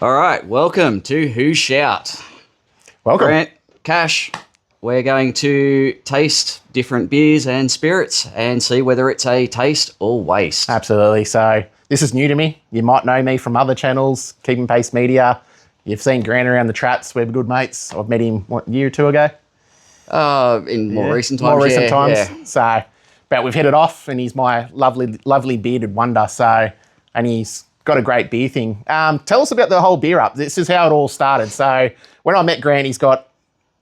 All right, welcome to Who Shout. Welcome. Grant, Cash, we're going to taste different beers and spirits and see whether it's a taste or waste. Absolutely. So this is new to me. You might know me from other channels, Keeping Pace Media. You've seen Grant around the traps. We're good mates. I've met him, a year or two ago? In more recent times. Yeah. So, but we've hit it off, and he's my lovely bearded wonder. So, and he's got a great beer thing. Tell us about the whole beer up. This is how it all started. So when I met Grant, he's got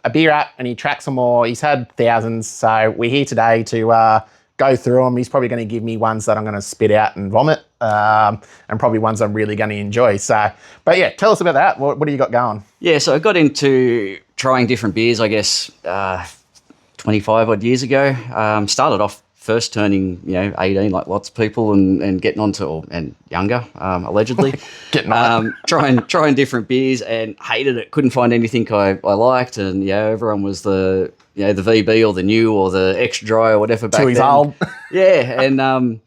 a beer app and he tracks them all. He's had thousands. So we're here today to go through them. He's probably going to give me ones that I'm going to spit out and vomit, and probably ones I'm really going to enjoy. So, but yeah, tell us about that. What do you got going? Yeah, so I got into trying different beers, I guess, 25 odd years ago. Started off first turning, 18 like lots of people and getting onto, and younger, allegedly. Getting on trying different beers and hated it. Couldn't find anything I liked, and everyone was the the VB or the new or the extra dry or whatever back then. Too old. Yeah, and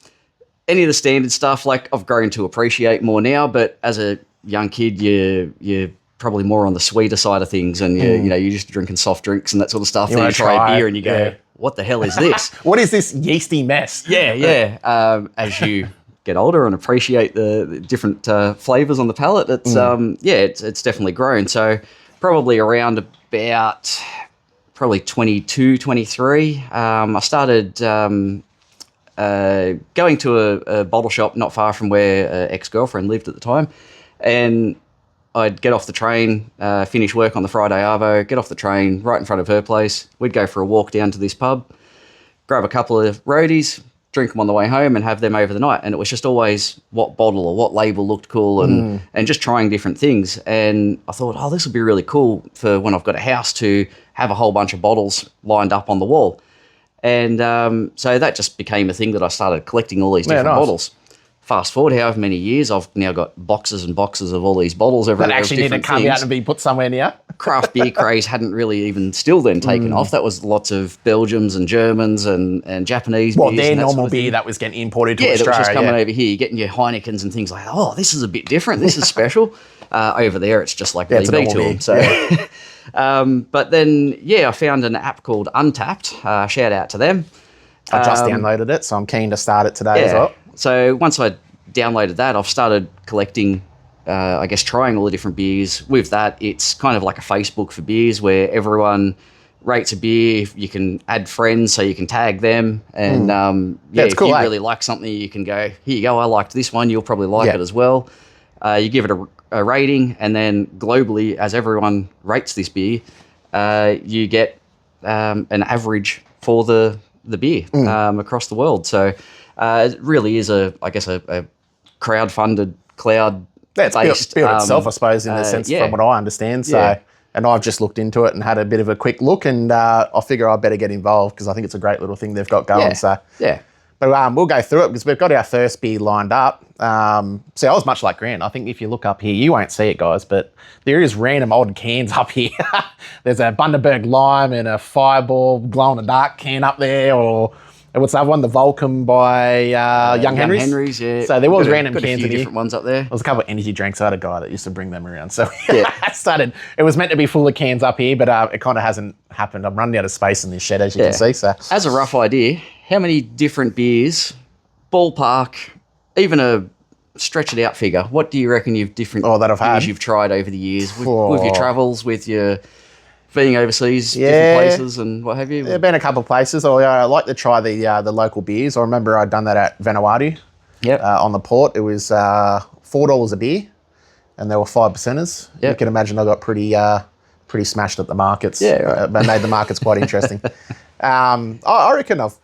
any of the standard stuff, like I've grown to appreciate more now, but as a young kid, you're probably more on the sweeter side of things, and you're just drinking soft drinks and that sort of stuff. Then you try a beer and you go, what the hell is this? What is this yeasty mess? Yeah. As you get older and appreciate the different flavours on the palate, it's definitely grown. So probably around about 22, 23, I started going to a bottle shop not far from where an ex-girlfriend lived at the time, and I'd get off the train, finish work on the Friday arvo, get off the train right in front of her place. We'd go for a walk down to this pub, grab a couple of roadies, drink them on the way home and have them over the night. And it was just always what bottle or what label looked cool and just trying different things. And I thought, this would be really cool for when I've got a house to have a whole bunch of bottles lined up on the wall. And so that just became a thing that I started collecting all these different bottles. Fast forward however many years, I've now got boxes and boxes of all these bottles everywhere. That actually need to come out and be put somewhere near. Craft beer craze hadn't really even still then taken off. That was lots of Belgians and Germans and Japanese beers. Their normal beer that was getting imported to Australia. Yeah, that was just coming over here. You're getting your Heinekens and things like, this is a bit different. This is special. Over there, it's just like VB to them. So, but then, I found an app called Untapped. Shout out to them. I just downloaded it, so I'm keen to start it today as well. So once I downloaded that, I've started collecting, trying all the different beers. With that, it's kind of like a Facebook for beers where everyone rates a beer. You can add friends so you can tag them. And if you really like something, you can go, here you go, I liked this one. You'll probably like it as well. You give it a rating, and then globally, as everyone rates this beer, you get an average for the beer across the world. So it really is a crowd-funded, cloud-based. Built itself, I suppose, in a sense, from what I understand. So, and I've just looked into it and had a bit of a quick look, and I figure I better get involved because I think it's a great little thing they've got going. But we'll go through it because we've got our first beer lined up. So I was much like Grant. I think if you look up here, you won't see it, guys, but there is random old cans up here. There's a Bundaberg Lime and a Fireball glow-in-the-dark can up there, or what's that one? The Volcom by Young Henry's. Yeah. So there was random cans in here. different ones up there. There was a couple of energy drinks. I had a guy that used to bring them around. So it was meant to be full of cans up here, but it kind of hasn't happened. I'm running out of space in this shed, as you can see. So as a rough idea, how many different beers, ballpark, even a stretch it out figure, what do you reckon beers you've tried over the years with your travels, with your being overseas, different places and what have you? There have been a couple of places. I like to try the local beers. I remember I'd done that at Vanuatu on the port. It was $4 a beer, and there were 5%ers. You can imagine I got pretty smashed at the markets. But made the markets quite interesting. I reckon I've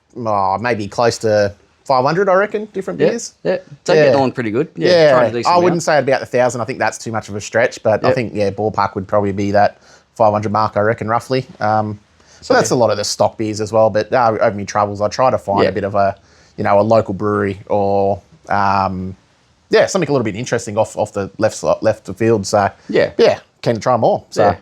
maybe close to 500, I reckon, different beers. So getting on pretty good. I wouldn't say about 1,000. I think that's too much of a stretch, but I think, ballpark would probably be that 500 mark, I reckon, roughly. So that's a lot of the stock beers as well. But over my travels, I try to find a bit of a local brewery or something a little bit interesting off the left of field. So can try more. So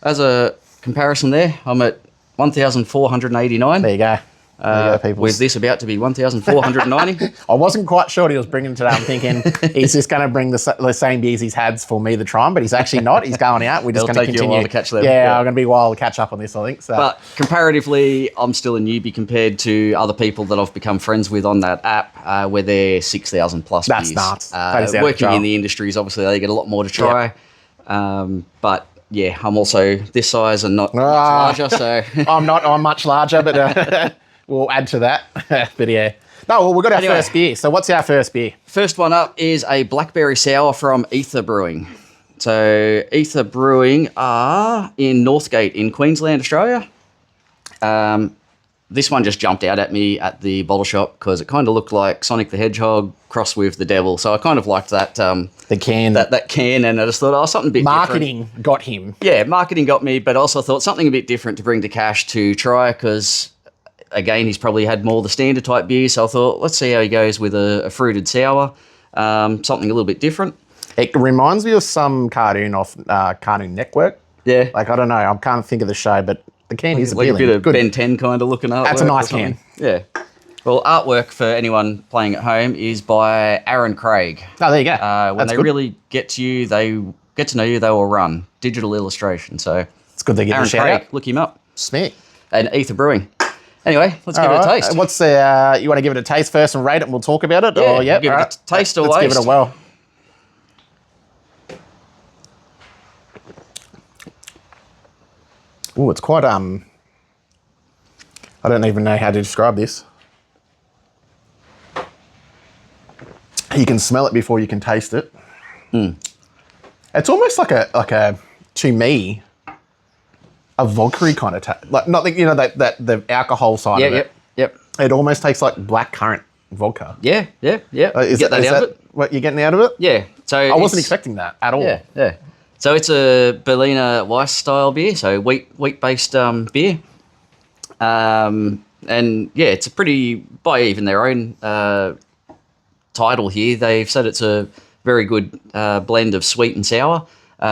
as a comparison, there, I'm at 1,489. There you go. With this about to be 1,490. I wasn't quite sure what he was bringing today. I'm thinking he's just going to bring the same beers he's had for me to try 'em, but he's actually not. He's going out. We're just going to continue. You a while to catch them. Yeah, I'm going to be a while to catch up on this, I think. So. But comparatively, I'm still a newbie compared to other people that I've become friends with on that app, where they're 6,000 plus That's beers. nuts. Working in the industries, obviously, they get a lot more to try. Yep. But yeah, I'm also this size and not much larger. So I'm much larger, but we'll add to that. But yeah. No, well, we've got our first beer. So what's our first beer? First one up is a Blackberry Sour from Aether Brewing. So Aether Brewing are in Northgate in Queensland, Australia. This one just jumped out at me at the bottle shop because it kind of looked like Sonic the Hedgehog crossed with the devil. So I kind of liked that. The can. That can, and I just thought, something a bit marketing different. Got him. Yeah, marketing got me, but also thought something a bit different to bring to Cash to try because, again, he's probably had more the standard type beer. So I thought, let's see how he goes with a fruited sour, something a little bit different. It reminds me of some cartoon off Cartoon Network. Yeah. Like, I don't know. I can't think of the show, but the can is like appealing. A bit of good. Ben 10 kind of looking artwork. That's a nice can. Yeah. Well, artwork for anyone playing at home is by Aaron Craig. Oh, there you go. When they really get to you, they get to know you, they will run. Digital illustration. So it's good they give Aaron a shout Craig, out. look him up. Sweet. And Aether Brewing. Anyway, let's give it a taste. What's the? You want to give it a taste first and rate it, and we'll talk about it? Yeah. Or, yep, give it a taste or Let's give it a whirl. Oh, it's quite I don't even know how to describe this. You can smell it before you can taste it. It's almost like a to me, a vodka-y kind of taste. Like not that the alcohol side of it. Yep. It almost tastes like blackcurrant vodka. Yeah. Is Get that out of it? What you're getting out of it? Yeah. So I wasn't expecting that at all. Yeah. So it's a Berliner Weiss style beer, so wheat-based beer. And yeah, it's a pretty, by even their own title here, they've said it's a very good blend of sweet and sour,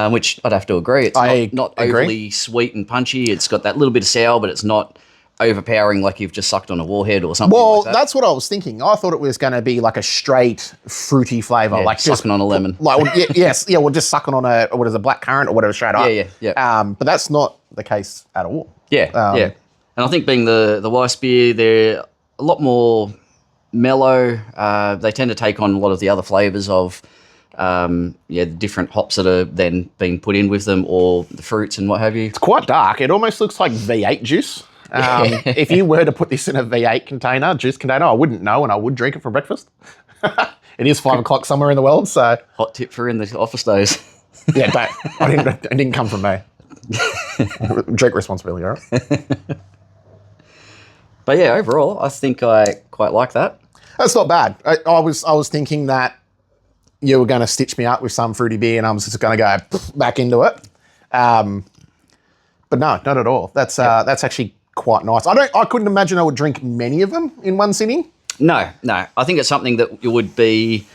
which I'd have to agree. It's not overly sweet and punchy. It's got that little bit of sour, but it's not overpowering like you've just sucked on a warhead or something like that. Well, that's what I was thinking. I thought it was going to be like a straight fruity flavour. Yeah, like sucking on a lemon. We're just sucking on a black currant or whatever straight up. Yeah. But that's not the case at all. Yeah. And I think being the Weiss beer, they're a lot more mellow. They tend to take on a lot of the other flavours of the different hops that are then being put in with them or the fruits and what have you. It's quite dark. It almost looks like V8 juice. If you were to put this in a V8 juice container, I wouldn't know and I would drink it for breakfast. It is 5 o'clock somewhere in the world, so... Hot tip for in the office days. Yeah, it didn't come from me. Drink responsibly, all right? But yeah, overall, I think I quite like that. That's not bad. I was thinking that you were going to stitch me up with some fruity beer and I was just going to go back into it. But no, not at all. That's actually quite nice. I couldn't imagine I would drink many of them in one sitting. No. I think it's something that it would be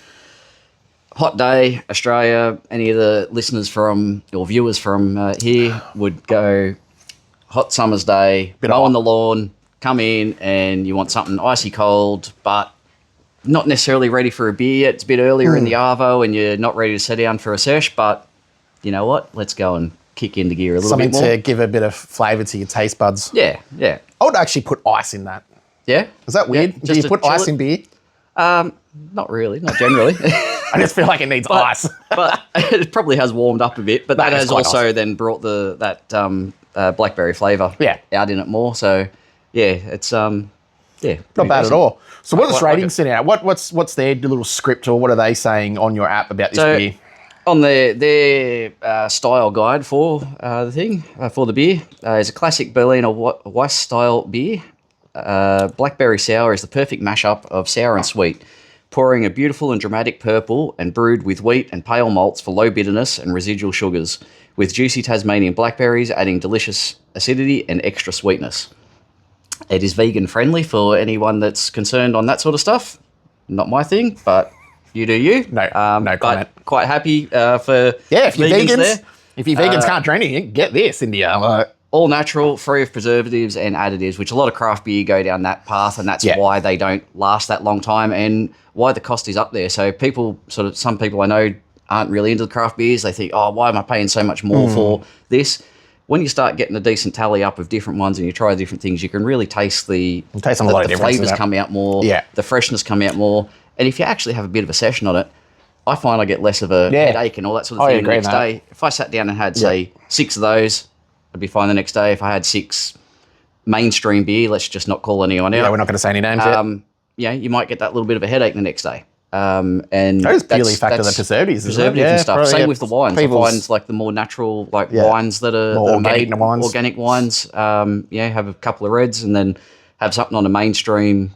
hot day, Australia, any of the listeners from, or viewers from here would go hot summer's day, mow on the lawn, come in and you want something icy cold, but not necessarily ready for a beer yet. It's a bit earlier in the arvo and you're not ready to sit down for a sesh, but you know what? Let's go and kick into gear a little bit more. Something to give a bit of flavour to your taste buds. Yeah. I would actually put ice in that. Yeah? Is that weird? Yeah, do you put ice in beer? Not really, not generally. I just feel like it needs ice. But it probably has warmed up a bit, but that has also then brought that blackberry flavour out in it more. So, yeah, it's not bad at all. So what does ratings send out? What's their little script or what are they saying on your app about this beer? On their style guide for the thing, for the beer, is a classic Berliner Weiss style beer. Blackberry sour is the perfect mashup of sour and sweet, pouring a beautiful and dramatic purple and brewed with wheat and pale malts for low bitterness and residual sugars, with juicy Tasmanian blackberries adding delicious acidity and extra sweetness. It is vegan friendly for anyone that's concerned on that sort of stuff. Not my thing, but you do you. No comment. But quite happy for if you vegans vegans there. If you vegans can't drink anything, get this into you. all natural, free of preservatives and additives, which a lot of craft beer go down that path, and that's why they don't last that long time and why the cost is up there. So some people I know aren't really into the craft beers. They think, oh, why am I paying so much more for this? When you start getting a decent tally up of different ones and you try different things, you can really taste the flavours come out more, the freshness come out more. And if you actually have a bit of a session on it, I find I get less of a headache and all that sort of thing the next day. If I sat down and had, say, 6 of those, I'd be fine the next day. If I had 6 mainstream beer, let's just not call anyone out. Yeah, we're not going to say any names yet. You might get that little bit of a headache the next day. And that is purely factor the preservatives and stuff. Same with the wines. I find like the more natural wines that are organic made, wines. Organic wines. Have a couple of reds and then have something on a mainstream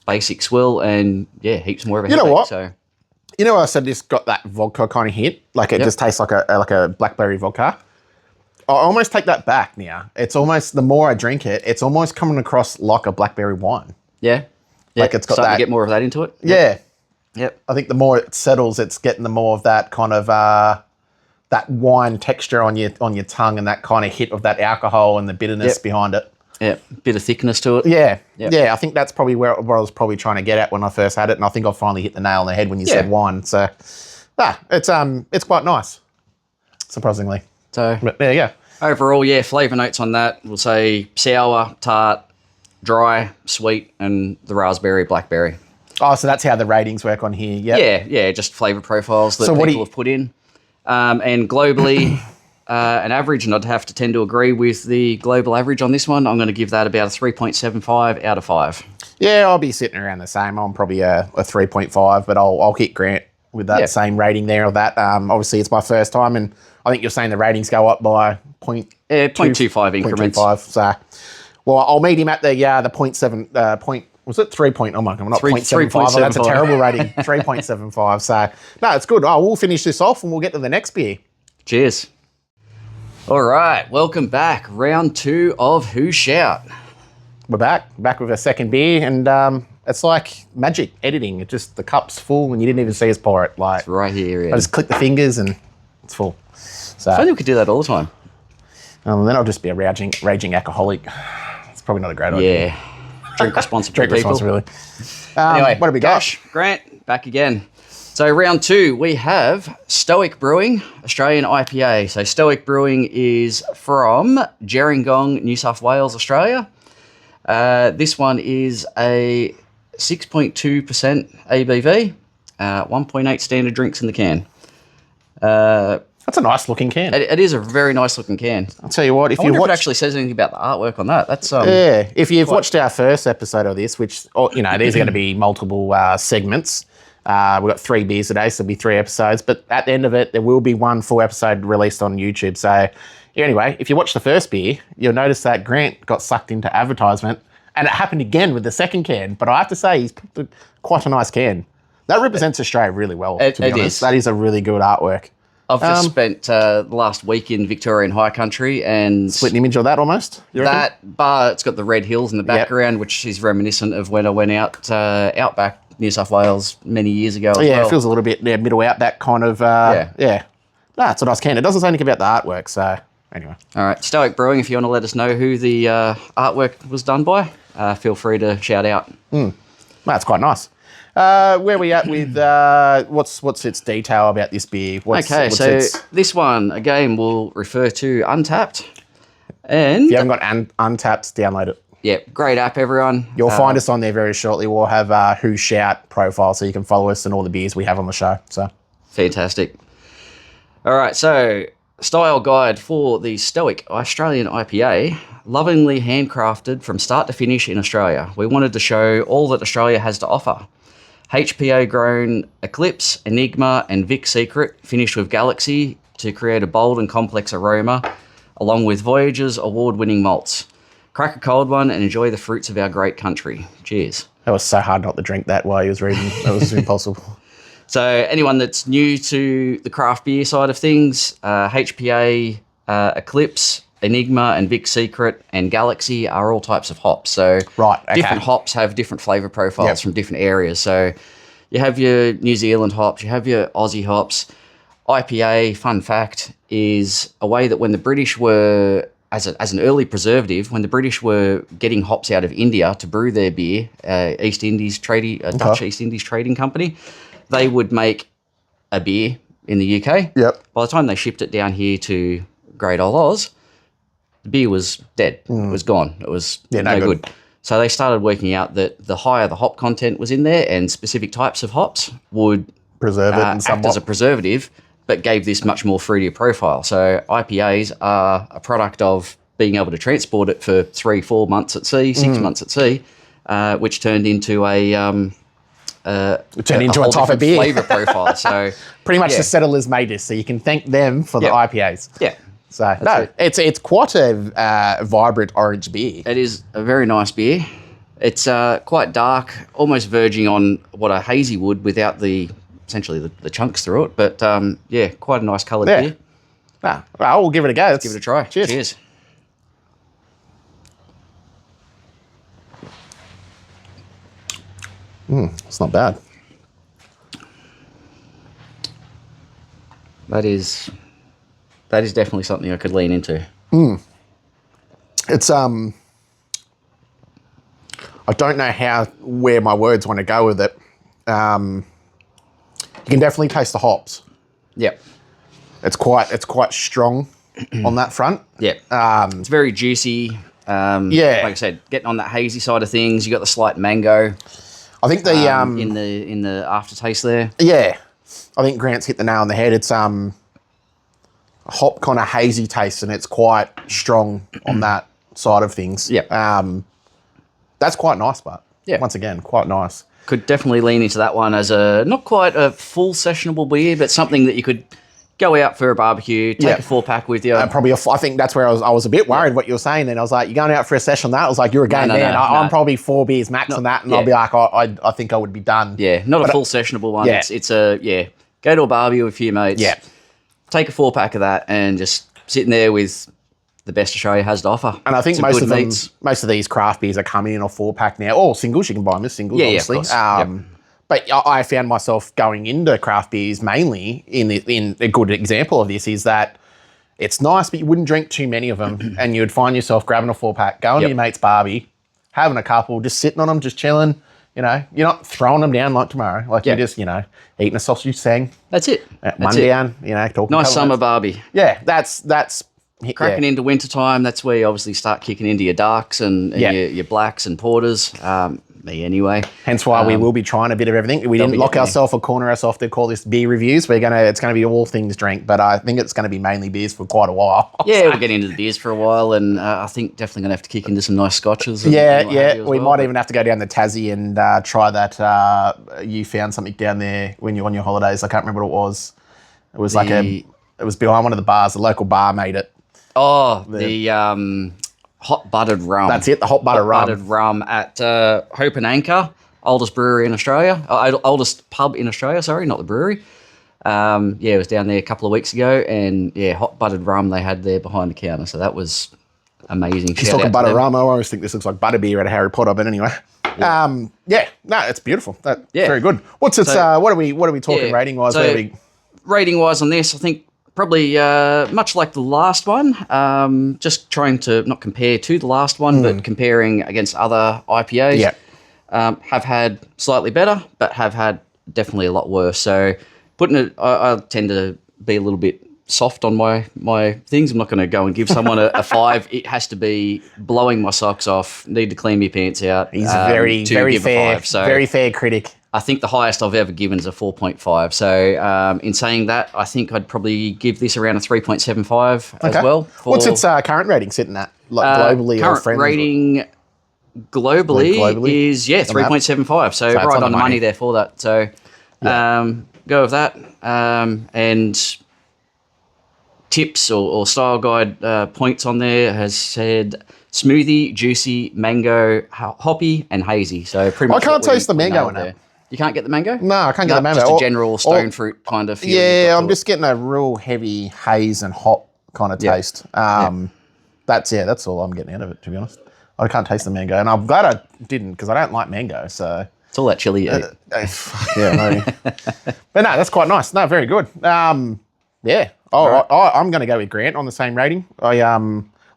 basic swill and heaps more of a headache. You know what? So. You know, I said this got that vodka kind of hit, like it just tastes like a blackberry vodka. I almost take that back now. It's almost, the more I drink it, it's almost coming across like a blackberry wine. Yeah. Like it's got starting that. To get more of that into it. Yeah. Yep. I think the more it settles, it's getting the more of that kind of that wine texture on your tongue and that kind of hit of that alcohol and the bitterness behind it. Yeah, bit of thickness to it. Yeah, I think that's probably where I was probably trying to get at when I first had it, and I think I finally hit the nail on the head when you said wine. So, it's quite nice, surprisingly. So but there you go. Overall, flavour notes on that, we'll say sour, tart, dry, sweet, and the raspberry, blackberry. Oh, so that's how the ratings work on here. Yeah, just flavour profiles that people have put in, and globally. An average, and I'd have to tend to agree with the global average on this one. I'm going to give that about a 3.75 out of 5. Yeah, I'll be sitting around the same. I'm probably a 3.5, but I'll hit Grant with that same rating there of that. Obviously, it's my first time, and I think you're saying the ratings go up by 0.25 increments. 0.25. So, well, I'll meet him at the 0.7 was it 3 point? Oh my God, I'm not 0.75. That's a terrible rating. 3.75. So, no, it's good. We'll finish this off, and we'll get to the next beer. Cheers. All right, welcome back. Round 2 of Who Shout. We're back with a second beer, and it's like magic editing. It just, the cup's full, and you didn't even see us pour it. Like, it's right here. Yeah. I just click the fingers, and it's full. So, I think we could do that all the time. And then I'll just be a raging alcoholic. It's probably not a great idea. Yeah. Drink responsibly, Drink responsibly. Anyway, what have we got? Grant, back again. So round 2, we have Stoic Brewing, Australian IPA. So Stoic Brewing is from Gerringong, New South Wales, Australia. This one is a 6.2% ABV, 1.8 standard drinks in the can. That's a nice looking can. It is a very nice looking can. I'll tell you what, if it actually says anything about the artwork on that. That's if you've watched our first episode of this, which these are going to be multiple segments. We've got 3 beers today, so there'll be 3 episodes. But at the end of it, there will be 1 full episode released on YouTube. So anyway, if you watch the first beer, you'll notice that Grant got sucked into advertisement. And it happened again with the second can. But I have to say, he's picked quite a nice can. That represents Australia really well, to be honest. That is a really good artwork. I've just spent the last week in Victorian High Country and... Split an image of that almost? That bar, it's got the red hills in the background, which is reminiscent of when I went outback New South Wales many years ago as well. It feels a little bit middle outback kind of... No, it's a nice can. It doesn't say anything about the artwork, so anyway. All right, Stoic Brewing, if you want to let us know who the artwork was done by, feel free to shout out. That's quite nice. Where are we at with what's its detail about this beer? This one again will refer to Untapped, and if you haven't got Untapped, download it. Yeah, great app, everyone. You'll find us on there very shortly. We'll have Who Shout profile, so you can follow us and all the beers we have on the show. So fantastic. All right, so style guide for the Stoic Australian IPA, lovingly handcrafted from start to finish in Australia. We wanted to show all that Australia has to offer. HPA grown Eclipse, Enigma, and Vic Secret, finished with Galaxy to create a bold and complex aroma, along with Voyager's award-winning malts. Crack a cold one and enjoy the fruits of our great country. Cheers. That was so hard not to drink that while he was reading. That was impossible. So anyone that's new to the craft beer side of things, HPA, Eclipse, Enigma, and Vic Secret, and Galaxy are all types of hops. So different hops have different flavour profiles from different areas. So you have your New Zealand hops, you have your Aussie hops. IPA, fun fact, is a way that when the British were as an early preservative, when the British were getting hops out of India to brew their beer, Dutch East Indies Trading Company, they would make a beer in the UK. Yep. By the time they shipped it down here to Great Old Oz, the beer was dead. It was gone. It was no good. So they started working out that the higher the hop content was in there and specific types of hops would preserve it and act as a preservative, but gave this much more fruitier profile. So IPAs are a product of being able to transport it for 3-4 months at sea, 6 months at sea, which turned into a type of beer flavour profile. So pretty much the settlers made this, so you can thank them for the IPAs. Yeah. So it's quite a vibrant orange beer. It is a very nice beer. It's quite dark, almost verging on what a hazy would without essentially the chunks through it. But quite a nice coloured beer. I will give it a go. Let's give it a try. Cheers. It's not bad. That is definitely something I could lean into. It's I don't know where my words want to go with it. You can definitely taste the hops. Yep. It's quite strong on that front. Yep. It's very juicy. Like I said, getting on that hazy side of things. You got the slight mango. I think the in the aftertaste there. Yeah, I think Grant's hit the nail on the head. It's hop kind of hazy taste, and it's quite strong on that side of things. Yeah. That's quite nice, but once again, quite nice. Could definitely lean into that one as not quite a full sessionable beer, but something that you could go out for a barbecue, take a 4-pack with you. Probably, I think that's where I was a bit worried what you were saying. Then I was like, you're going out for a session on that? I was like, you're a game man. I'm probably 4 beers max on that, and I'll be like, I think I would be done. Yeah, not a full sessionable one. Yeah. It's a go to a barbecue with a few mates. Yeah. Take a 4-pack of that and just sitting there with the best Australia has to offer. And I think most of these craft beers are coming in a 4-pack now, or singles. You can buy them as singles, obviously. But I found myself going into craft beers mainly in a good example of this is that it's nice, but you wouldn't drink too many of them, and you'd find yourself grabbing a 4-pack, going to your mate's barbie, having a couple, just sitting on them, just chilling. You know, you're not throwing them down like tomorrow. Like you're just, eating a sausage sang. That's it. One down, talking. Nice summer barbie. Yeah, that's cracking into wintertime. That's where you obviously start kicking into your darks and your blacks and porters. Me anyway. Hence why we will be trying a bit of everything. We didn't lock ourselves or corner ourselves to call this beer reviews. It's gonna be all things drink, but I think it's gonna be mainly beers for quite a while. Yeah, we'll get into the beers for a while, and I think definitely gonna have to kick into some nice scotches. We might even have to go down to Tassie and try that. You found something down there when you're on your holidays. I can't remember what it was. It was it was behind one of the bars. The local bar made it. Oh, the hot buttered rum. That's it, the hot buttered rum at Hope and Anchor, oldest brewery in Australia, oldest pub in Australia, sorry, not the brewery. It was down there a couple of weeks ago, and hot buttered rum they had there behind the counter, so that was amazing. She's talking buttered rum. I always think this looks like butterbeer at a Harry Potter, but anyway. It's beautiful. Very good. What are we talking rating wise? Rating wise on this, I think probably much like the last one, just trying to not compare to the last one, but comparing against other IPAs. Yeah. Have had slightly better, but have had definitely a lot worse. So putting it, I tend to be a little bit soft on my things. I'm not going to go and give someone a 5. It has to be blowing my socks off, need to clean my pants out. He's very fair, 5. So very fair critic. I think the highest I've ever given is a 4.5. So in saying that, I think I'd probably give this around a 3.75 as well. What's its current rating sitting at, like globally? Current rating globally is 3.75. So right on the money there for that. So go with that. And tips or style guide points on there has said smoothie, juicy, mango, hoppy, and hazy. So pretty much. I can't taste the mango in it. You can't get the mango? No, I can't get the mango. Just a general stone fruit kind of feel. Yeah, I'm just getting a real heavy haze and hop kind of taste. That's all I'm getting out of it, to be honest. I can't taste the mango, and I'm glad I didn't because I don't like mango. So it's all that chili. But no, that's quite nice. No, very good. I'm going to go with Grant on the same rating.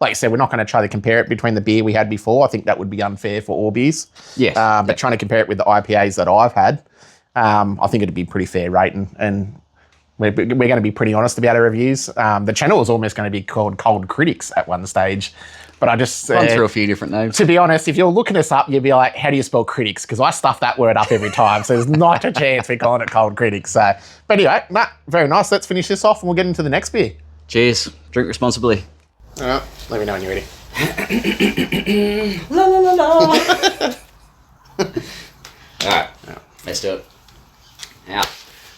like you said, we're not going to try to compare it between the beer we had before. I think that would be unfair for all beers. Yes. But trying to compare it with the IPAs that I've had, I think it'd be pretty fair rating. And we're going to be pretty honest about our reviews. The channel was almost going to be called Cold Critics at one stage. But I just... run through a few different names. To be honest, if you're looking us up, you'd be like, how do you spell critics? Because I stuff that word up every time. So there's not a chance we're calling it Cold Critics. So, but anyway, Matt, very nice. Let's finish this off and we'll get into the next beer. Cheers. Drink responsibly. All right. Let me know when you're ready. La la la la. All right. Let's do it. Now,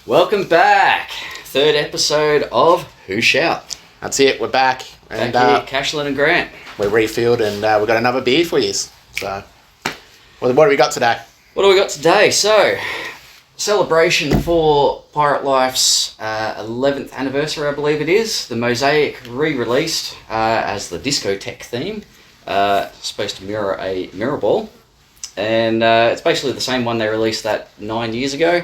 welcome back. Third episode of Who Shout. That's it. We're back. And Cashlin and Grant. We're refilled and we've got another beer for you. So, what do we got today? What do we got today? So, celebration for Pirate Life's 11th anniversary, I believe it is. The Mosaic re-released as the Discotheque theme. Supposed to mirror a mirror ball. And it's basically the same one they released that 9 years ago.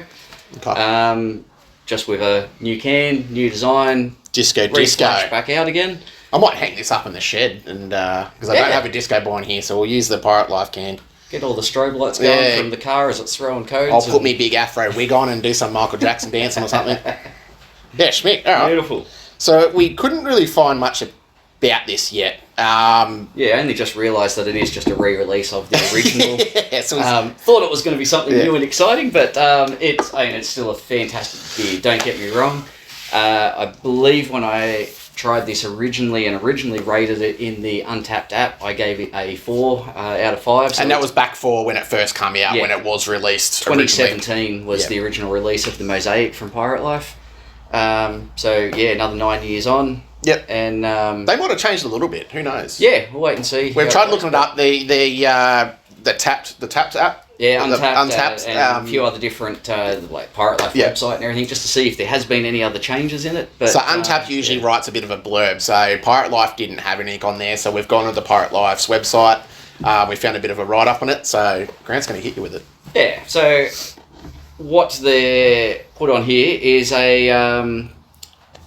Okay. Just with a new can, new design. Disco. Back out again. I might hang this up in the shed and because I don't have a disco ball in here, so we'll use the Pirate Life can. Get all the strobe lights going from the car as it's throwing codes. I'll put me big afro wig on and do some Michael Jackson dancing or something. Yeah, schmick. All right. Beautiful. So we couldn't really find much about this yet. I only just realised that it is just a re-release of the original. Thought it was going to be something new and exciting, but it's still a fantastic beer. Don't get me wrong. I believe when I tried this originally rated it in the Untapped app, I gave it a 4 out of 5. So and that was back for when it first came out, when it was released. 2017 was the original release of the Mosaic from Pirate Life. Another 9 years on. Yep. And they might have changed a little bit. Who knows? Yeah, we'll wait and see. We've tried looking it up. The Tapped app. Yeah, Untapped, and a few other different like Pirate Life website and everything, just to see if there has been any other changes in it. But, so Untapped usually writes a bit of a blurb. So Pirate Life didn't have anything on there, so we've gone to the Pirate Life's website. We found a bit of a write-up on it, so Grant's going to hit you with it. Yeah, so what they put on here is a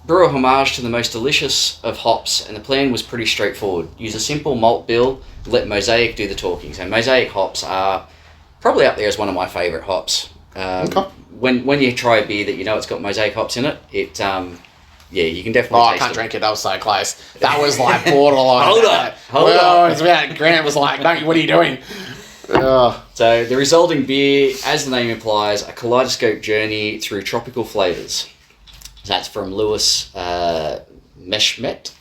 brew a homage to the most delicious of hops, and the plan was pretty straightforward. Use a simple malt bill, let Mosaic do the talking. So Mosaic hops are probably up there as one of my favourite hops. When you try a beer that you know it's got Mosaic hops in it, you can definitely taste it. I can't drink it. I was so close. That was like borderline. Hold on. It was about Grant was like, "No, what are you doing?" So the resulting beer, as the name implies, a kaleidoscope journey through tropical flavours. That's from Lewis Meshmet,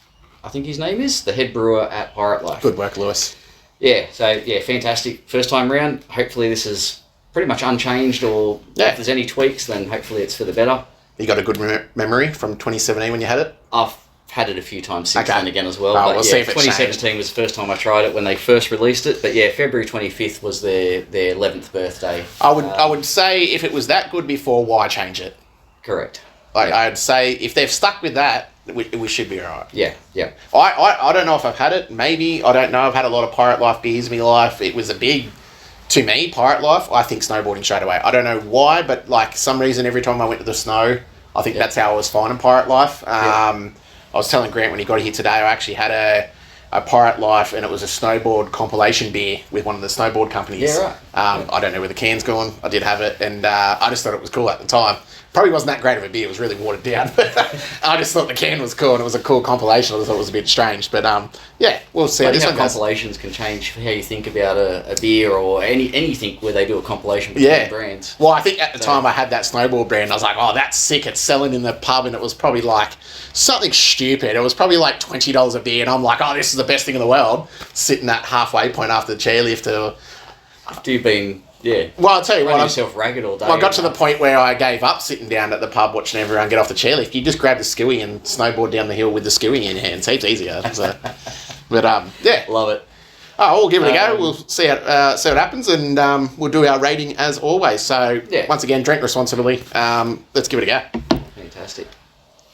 I think his name is, the head brewer at Pirate Life. Good work, Lewis. Yeah, fantastic. First time round. Hopefully this is pretty much unchanged, or if there's any tweaks, then hopefully it's for the better. You got a good memory from 2017 when you had it? I've had it a few times since then again as well. We'll see if it's 2017 changed. was the first time I tried it when they first released it. But February 25th was their 11th birthday. I would say if it was that good before, why change it? Correct. I'd say if they've stuck with that, we should be all right. Yeah. I don't know if I've had it. Maybe. I don't know. I've had a lot of Pirate Life beers in my life. It was a big, to me, Pirate Life. I think snowboarding straight away. I don't know why, but like some reason every time I went to the snow, I think that's how I was finding Pirate Life. I was telling Grant when he got here today, I actually had a Pirate Life, and it was a snowboard compilation beer with one of the snowboard companies. Yeah, right. I don't know where the can's gone. I did have it, and I just thought it was cool at the time. Probably wasn't that great of a beer. It was really watered down. But I just thought the can was cool, and it was a cool compilation. I just thought it was a bit strange. But, we'll see. This one compilations can change how you think about a beer or anything where they do a compilation between brands. Well, I think at the time I had that snowboard brand. I was like, oh, that's sick. It's selling in the pub, and it was probably like something stupid. It was probably like $20 a beer, and I'm like, oh, this is the best thing in the world. Sitting at halfway point after the chairlift. After you've been... Yeah. Well, I'll tell you what. yourself ragged all day. Well, I got to the point where I gave up sitting down at the pub watching everyone get off the chairlift. You just grab the skewy and snowboard down the hill with the skewy in your hand. It's heaps easier. So, but love it. Oh, we'll give it a go. We'll see what happens, and we'll do our rating as always. So, once again, drink responsibly. Let's give it a go. Fantastic.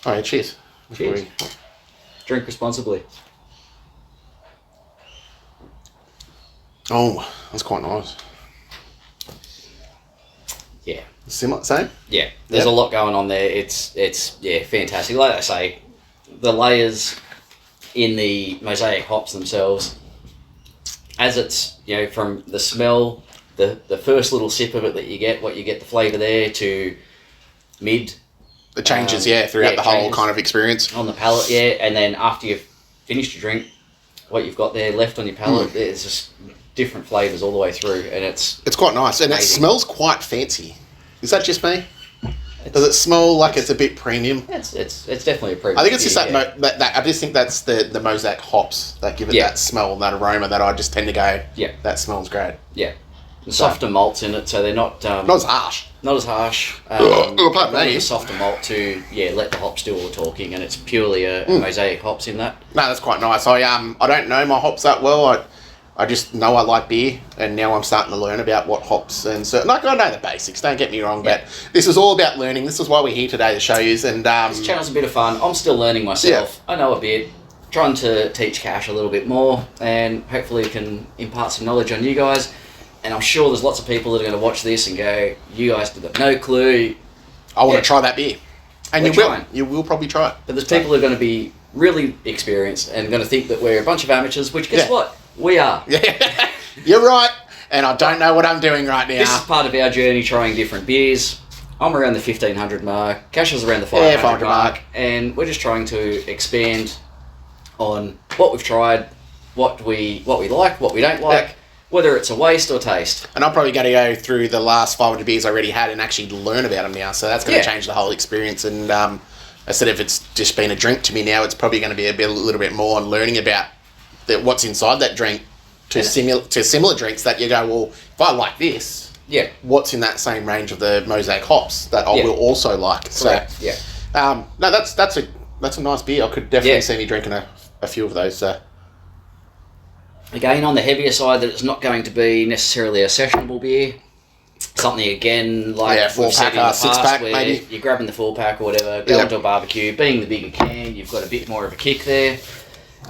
All right, cheers. Cheers. Drink responsibly. Oh, that's quite nice. Yeah. Similar, same? Yeah. There's a lot going on there. It's fantastic. Like I say, the layers in the Mosaic hops themselves, as it's, from the smell, the first little sip of it that you get, the flavour there to mid. It changes, throughout the whole kind of experience. On the palate, and then after you've finished your drink, what you've got there left on your palate, there's just different flavours all the way through, and it's quite nice, and amazing. It smells quite fancy. Is that just me? Does it smell like it's a bit premium? It's definitely a premium. I think it's just that I just think that's the Mosaic hops that give it that smell and that aroma that I just tend to go, that smells great. Yeah. Softer malts in it, so they're not as harsh. Not as harsh. Pardon me. A softer malt to let the hops do all the talking, and it's purely a Mosaic hops in that. No, that's quite nice. I don't know my hops that well. I just know I like beer, and now I'm starting to learn about what hops and certain. I know the basics. Don't get me wrong, but this is all about learning. This is why we're here today to show you. And this channel's a bit of fun. I'm still learning myself. I know a bit. Trying to teach Cash a little bit more, and hopefully can impart some knowledge on you guys. And I'm sure there's lots of people that are going to watch this and go, "You guys have got no clue." I want to try that beer, and you will. You will probably try it. But there's people who are going to be really experienced and going to think that we're a bunch of amateurs. Which guess what? We are. Yeah, you're right. And I don't know what I'm doing right now. This is part of our journey, trying different beers. I'm around the 1,500 mark. Cash is around the 500 mark, and we're just trying to expand on what we've tried, what we like, what we don't like. Whether it's a waste or taste. And I'm probably going to go through the last 500 beers I already had and actually learn about them now. So that's going to change the whole experience. And instead of it's just been a drink to me now, it's probably going to be a little bit more on learning about what's inside that drink to similar drinks that you go, well, if I like this, what's in that same range of the Mosaic hops that I will also like. Correct. So, no, that's a nice beer. I could definitely see me drinking a few of those. Again, on the heavier side, that it's not going to be necessarily a sessionable beer. Something, again, like 4-pack, 6-pack, maybe. You're grabbing the 4-pack or whatever, going to a barbecue, being the bigger can, you've got a bit more of a kick there.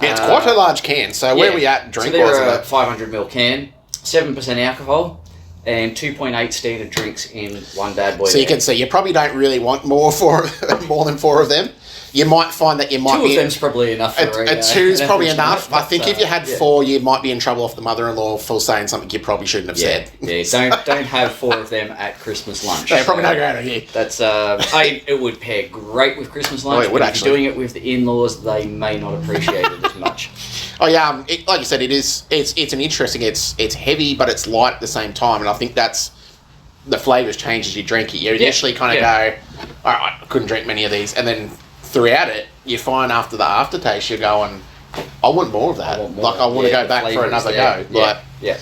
Yeah, it's quite a large can, so where are we at drink-wise? So they're a 500ml can, 7% alcohol, and 2.8 standard drinks in one bad boy. So you can see, you probably don't really want more than 4 of them. You might find that you might 2 of them's probably enough for a 2 is probably enough. I think if you had 4, you might be in trouble off the mother-in-law for saying something you probably shouldn't have said. Yeah, don't have 4 of them at Christmas lunch. Yeah, probably no great idea. That's it would pair great with Christmas lunch. It would but if you're doing it with the in-laws, they may not appreciate it as much. Oh yeah, like you said, it's an interesting. It's heavy, but it's light at the same time, and I think that's the flavours change as you drink it. You initially kind of go, all right, I couldn't drink many of these, and then throughout it, you find after the aftertaste, you're going, I want more of that. I want to go back for another go. Yeah.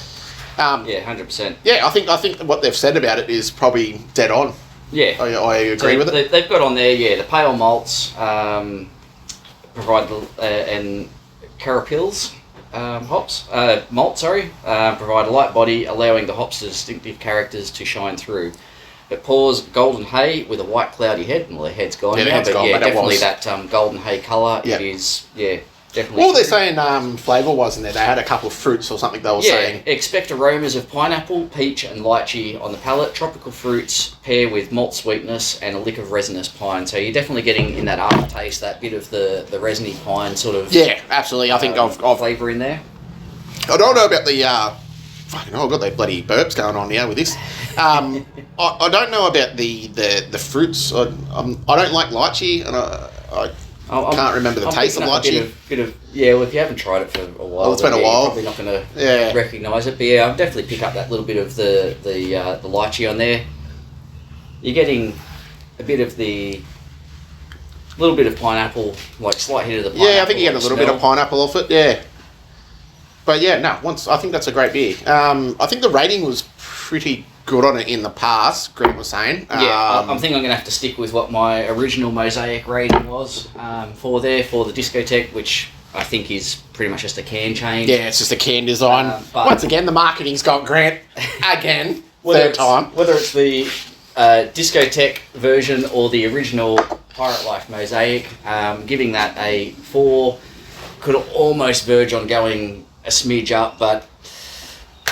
100%. Yeah, I think what they've said about it is probably dead on. Yeah. I agree with it. They've got on there, the pale malts provide and carapils hops, provide a light body, allowing the hops' distinctive characters to shine through. It pours golden hay with a white cloudy head. Well, the head's gone now, definitely that golden hay colour. It is, definitely. Well, they're saying flavour-wise in there. They had a couple of fruits or something they were saying. Expect aromas of pineapple, peach and lychee on the palate. Tropical fruits pair with malt sweetness and a lick of resinous pine. So you're definitely getting in that aftertaste, that bit of the resiny pine sort of... Yeah, absolutely. I think I've flavour in there. I don't know about the... Fucking hell, I've got those bloody burps going on now with this. I don't know about the fruits. I don't like lychee, and I can't remember the taste of lychee. Well, if you haven't tried it for a while, it's been a while. You're probably not going to recognise it. But I'll definitely pick up that little bit of the lychee on there. You're getting a bit of little bit of pineapple, like slight hit of the pineapple. Yeah, I think you get a little bit of pineapple off it. Yeah. But I think that's a great beer. I think the rating was pretty good on it in the past, Grant was saying. I think I'm going to have to stick with what my original Mosaic rating was for the Discotheque, which I think is pretty much just a can change. Yeah, it's just a can design. Once again, the marketing's got Grant again, third time. Whether it's the Discotheque version or the original Pirate Life Mosaic, giving that a 4 could almost verge on going a smidge up, but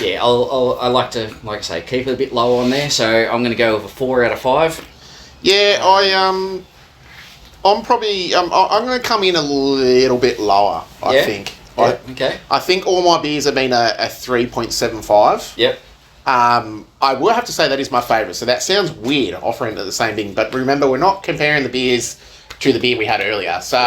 I like to, like I say, keep it a bit low on there, so I'm going to go with a 4 out of 5. Yeah, I'm probably I'm going to come in a little bit lower. I think. Yeah. Okay. I think all my beers have been a 3.75. Yep. I will have to say that is my favourite. So that sounds weird offering the same thing, but remember we're not comparing the beers to the beer we had earlier. So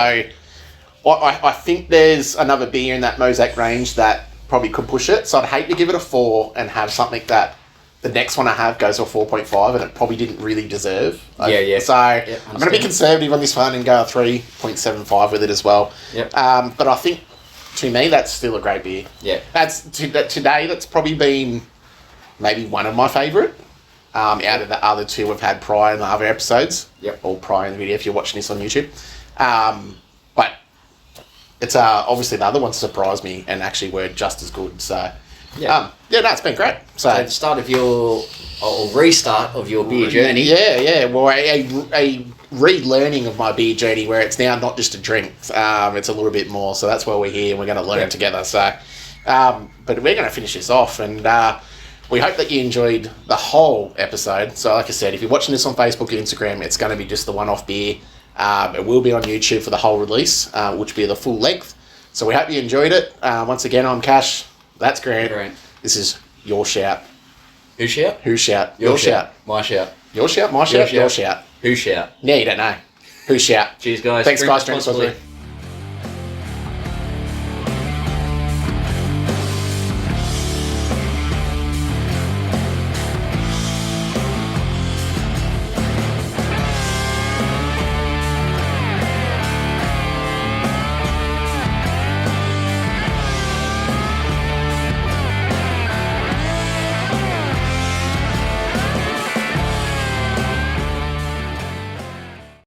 I think there's another beer in that Mosaic range that probably could push it. So I'd hate to give it a 4 and have something that the next one I have goes to a 4.5 and it probably didn't really deserve. Yeah. So I'm going to be conservative on this one and go a 3.75 with it as well. Yep. But I think, to me, that's still a great beer. Yeah. Today, that's probably been maybe one of my favourite out of the other two we've had prior in the other episodes. Yep. Or prior in the video if you're watching this on YouTube. But it's obviously the other ones surprised me and actually were just as good. So, it's been great. So the start of your, or restart of your beer journey. Yeah. Well, a relearning of my beer journey where it's now not just a drink. It's a little bit more. So that's why we're here and we're going to learn together. So, but we're going to finish this off and we hope that you enjoyed the whole episode. So like I said, if you're watching this on Facebook and Instagram, it's going to be just the one-off beer. It will be on YouTube for the whole release, which will be the full length. So we hope you enjoyed it. Once again, I'm Cash. That's Grant. This is Your Shout. Who shout? Who shout? Your shout. My shout. Your shout, my shout, your shout. Who shout? Yeah, you don't know. Who shout? Cheers, guys. Thanks, guys. Drink responsibly.